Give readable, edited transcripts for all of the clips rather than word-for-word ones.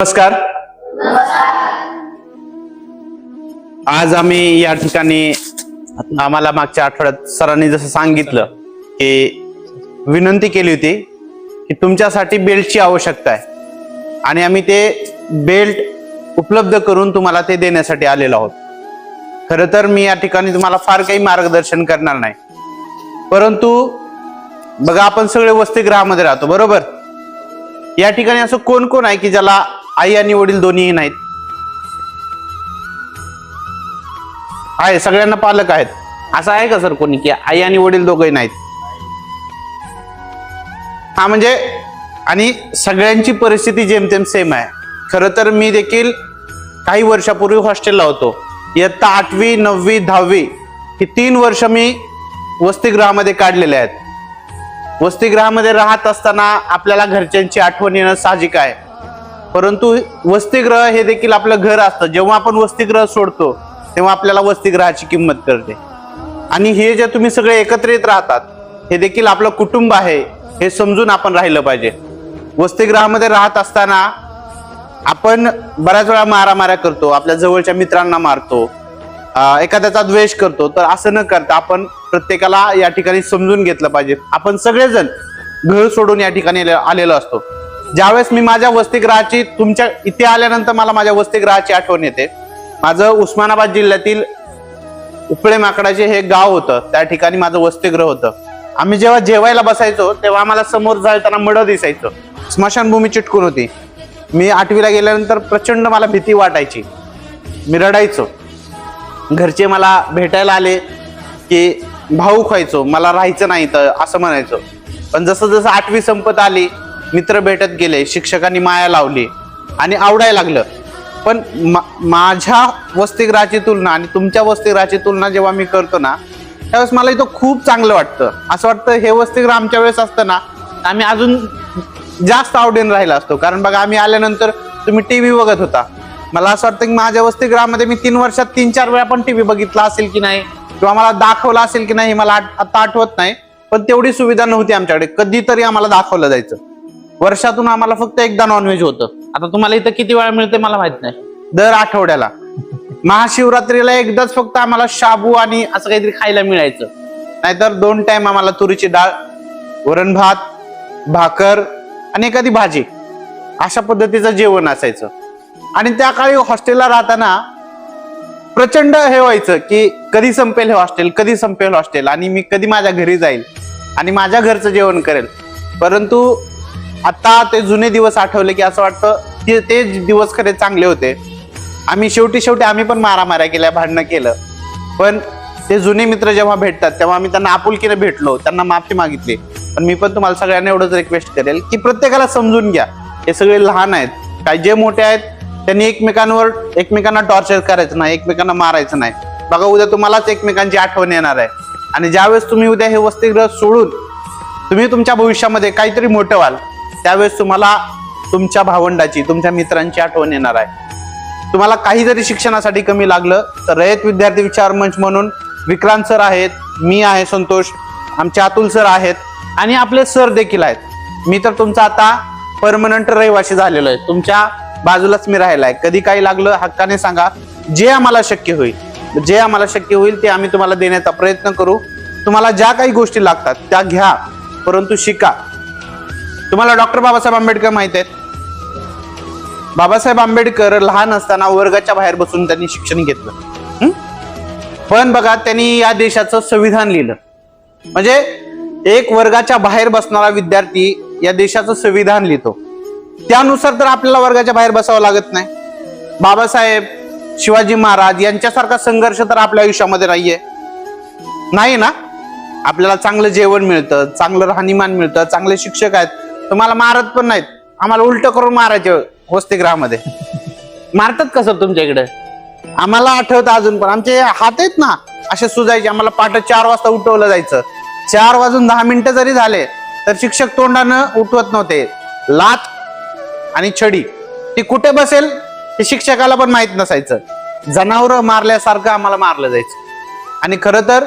नमस्कार. आज आम्ही या ठिकाणी आम्हाला मागच्या आठवड्यात सरांनी जसं सांगितलं की विनंती केली होती की तुमच्यासाठी बेल्टची आवश्यकता आहे आणि आम्ही ते बेल्ट उपलब्ध करून तुम्हाला ते देण्यासाठी आलेलो आहोत. खरं तर मी या ठिकाणी तुम्हाला फार काही मार्गदर्शन करणार नाही, परंतु बघा आपण सगळे वसतिगृहामध्ये राहतो बरोबर. या ठिकाणी असं कोण कोण आहे की ज्याला आई आणि वडील दोन्हीही नाहीत? आहे, सगळ्यांना पालक आहेत. असं आहे का सर कोणी की आई आणि वडील दोघंही नाहीत? हा म्हणजे आणि सगळ्यांची परिस्थिती जेमतेम सेम आहे. खरं तर मी देखील काही वर्षापूर्वी हॉस्टेलला होतो. इयत्ता 8वी 9वी 10वी ही 3 वर्ष मी वसतिगृहामध्ये काढलेले आहेत. वसतिगृहामध्ये राहत असताना आपल्याला घरच्यांची आठवण येणं साहजिक आहे, परंतु वसतिगृह हे देखील आपलं घर असतं. जेव्हा आपण वसतिगृह सोडतो तेव्हा आपल्याला वसतिगृहाची किंमत कळते. आणि हे जे तुम्ही सगळे एकत्रित राहतात हे देखील आपलं कुटुंब आहे हे समजून आपण राहिलं पाहिजे. वसतिगृहामध्ये राहत असताना आपण बऱ्याच वेळा मारामाऱ्या करतो, आपल्या जवळच्या मित्रांना मारतो, एखाद्याचा द्वेष करतो. तर असं न करता आपण प्रत्येकाला या ठिकाणी समजून घेतलं पाहिजे. आपण सगळेजण घर सोडून या ठिकाणी आलेलो असतो. ज्यावेळेस मी माझ्या वसतिगृहाची तुमच्या इथे आल्यानंतर मला माझ्या वसतिगृहाची आठवण येते. माझं उस्मानाबाद जिल्ह्यातील उपळे माकडाचे हे गाव होतं, त्या ठिकाणी माझं वसतिगृह होतं. आम्ही जेव्हा जेवायला बसायचो तेव्हा आम्हाला समोर जाताना मड दिसायचं, स्मशानभूमी चिटकून होती. मी 8वीला गेल्यानंतर प्रचंड मला भीती वाटायची, मी रडायचो. घरचे मला भेटायला आले की भाऊ खायचो, मला राहायचं नाही तर असं म्हणायचो. पण जसं जसं 8वी संपत आली, मित्र भेटत गेले, शिक्षकांनी माया लावली आणि आवडायला लागलं. पण माझ्या वसतिगृहाची तुलना आणि तुमच्या वसतिगृहाची तुलना जेव्हा मी करतो ना, त्यावेळेस मला इथं खूप चांगलं वाटतं. असं वाटतं हे वसतिगृह आमच्या वेळेस असतं ना, आम्ही अजून जास्त आवडीने राहिला असतो. कारण बघा आम्ही आल्यानंतर तुम्ही टीव्ही बघत होता. मला असं वाटतं की माझ्या वसतिगृहामध्ये मी 3 वर्षात 3-4 वेळा पण टीव्ही बघितला असेल की नाही, किंवा मला दाखवला असेल की नाही मला आता आठवत नाही. पण तेवढी सुविधा नव्हती आमच्याकडे. कधीतरी आम्हाला दाखवलं जायचं. वर्षातून आम्हाला फक्त एकदा नॉनव्हेज होतं. आता तुम्हाला इथं किती वेळा मिळते मला माहित नाही. दर आठवड्याला महाशिवरात्रीला एकदाच फक्त आम्हाला शाबू आणि असं काहीतरी खायला मिळायचं. नाहीतर 2 टाइम आम्हाला तुरीची डाळ, वरण भात, भाकर आणि एखादी भाजी अशा पद्धतीचं जेवण असायचं. आणि त्या काळी हॉस्टेलला राहताना प्रचंड हे व्हायचं की कधी संपेल हे हॉस्टेल, कधी संपेल हॉस्टेल, आणि मी कधी माझ्या घरी जाईल आणि माझ्या घरचं जेवण करेल. परंतु आता ते जुने दिवस आठवले की असं वाटतं की ते दिवस खरे चांगले होते. आम्ही शेवटी आम्ही पण मारामाऱ्या केल्या, भांडणं केलं, पण ते जुने मित्र जेव्हा भेटतात तेव्हा आम्ही त्यांना आपुलकीने भेटलो, त्यांना माफी मागितली. पण मी पण तुम्हाला सगळ्यांना एवढंच रिक्वेस्ट करेल की प्रत्येकाला समजून घ्या, हे सगळे लहान आहेत. काही जे मोठे आहेत त्यांनी एकमेकांना टॉर्चर करायचं नाही, एकमेकांना मारायचं नाही. बघा उद्या तुम्हालाच एकमेकांची आठवण येणार आहे. आणि ज्यावेळेस तुम्ही उद्या हे वसतिगृह सोडून तुम्ही तुमच्या भविष्यामध्ये काहीतरी मोठं व्हाल, त्यावेळेस तुम्हाला तुमच्या भावंडाची, तुमच्या मित्रांची आठवण येणार आहे. तुम्हाला काही जरी शिक्षणासाठी कमी लागलं तर रयत विद्यार्थी विचार मंच म्हणून विक्रांत सर आहेत, मी आहे संतोष, आमचे अतुल सर आहेत आणि आपले सर देखील आहेत. मी तर तुमचा आता परमनंट रहिवासी झालेलो आहे. तुमच्या बाजूलाच मी राहिला आहे. कधी काही लागलं हक्काने सांगा. जे आम्हाला शक्य होईल ते आम्ही तुम्हाला देण्याचा प्रयत्न करू. तुम्हाला ज्या काही गोष्टी लागतात त्या घ्या, परंतु शिका. तुम्हाला डॉक्टर बाबासाहेब आंबेडकर माहित आहेत? बाबासाहेब आंबेडकर लहान असताना वर्गाच्या बाहेर बसून त्यांनी शिक्षण घेतलं. पण बघा त्यांनी या देशाचं संविधान लिहिलं. म्हणजे एक वर्गाच्या बाहेर बसणारा विद्यार्थी या देशाचं संविधान लिहितो. त्यानुसार तर आपल्याला वर्गाच्या बाहेर बसावं लागत नाही. बाबासाहेब, शिवाजी महाराज यांच्यासारखा संघर्ष तर आपल्या आयुष्यामध्ये नाही ना. आपल्याला चांगलं जेवण मिळतं, चांगलं राहणीमान मिळतं, चांगले शिक्षक आहेत. तुम्हाला मारत पण नाहीत. आम्हाला उलट करून मारायचे वसतिगृहामध्ये. मारतात का सर तुमच्या इकडे? आम्हाला आठवतं अजून पण आमचे हात आहेत ना असे सुजायचे. आम्हाला पहाटे 4 वाजता उठवलं जायचं. 4 वाजून 10 मिनिटं जरी झाले तर शिक्षक तोंडानं उठवत नव्हते. लाथ आणि छडी ती कुठे बसेल हे शिक्षकाला पण माहित नसायचं. जनावर मारल्यासारखं आम्हाला मारलं जायचं. आणि खरं तर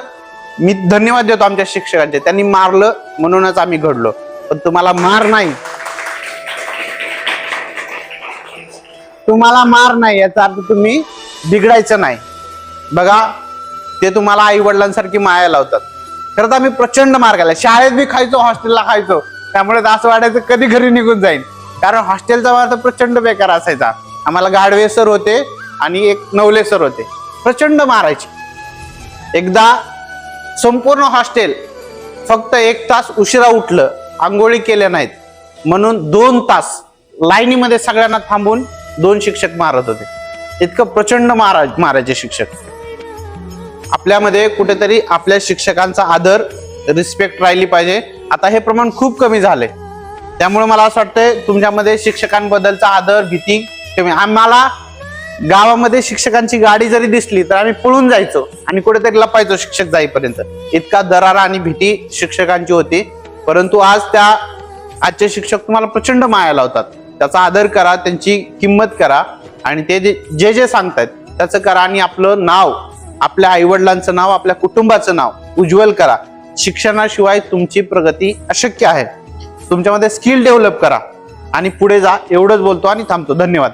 मी धन्यवाद देतो आमच्या शिक्षकांचे, त्यांनी मारलं म्हणूनच आम्ही घडलो. पण तुम्हाला मार नाही, तुम्हाला मार नाही याचा अर्थ तुम्ही बिघडायचं नाही. बघा ते तुम्हाला आई वडिलांसारखी माया लावतात. खरं तर आम्ही प्रचंड मार खाल्ला. शाळेत बी खायचो, हॉस्टेलला खायचो. त्यामुळे असं वाटायचं कधी घरी निघून जाईल, कारण हॉस्टेलचा मार तर प्रचंड बेकार असायचा. आम्हाला गाडवे सर होते आणि एक नवले सर होते, प्रचंड मारायचे. एकदा संपूर्ण हॉस्टेल फक्त 1 तास उशिरा उठलं, आंघोळी केल्या नाहीत म्हणून 2 तास लाईनीमध्ये सगळ्यांना थांबून 2 शिक्षक मारत होते. इतकं प्रचंड मारायचे शिक्षक. आपल्यामध्ये कुठेतरी आपल्या शिक्षकांचा आदर, रिस्पेक्ट राहिली पाहिजे. आता हे प्रमाण खूप कमी झालंय. त्यामुळे मला असं वाटतंय तुमच्यामध्ये शिक्षकांबद्दलचा आदर, भीती कमी. आम्हाला गावामध्ये शिक्षकांची गाडी जरी दिसली तर आम्ही पळून जायचो आणि कुठेतरी लपायचो शिक्षक जाईपर्यंत. इतका दरारा आणि भीती शिक्षकांची होती. परंतु आजचे शिक्षक तुम्हाला प्रचंड माया लावतात. त्याचा आदर करा, त्यांची किंमत करा आणि ते जे सांगतात त्याचं करा आणि आपलं नाव, आपल्या आईवडिलांचं नाव, आपल्या कुटुंबाचं नाव उज्ज्वल करा. शिक्षणाशिवाय तुमची प्रगती अशक्य आहे. तुमच्यामध्ये स्किल डेव्हलप करा आणि पुढे जा. एवढंच बोलतो आणि थांबतो. धन्यवाद.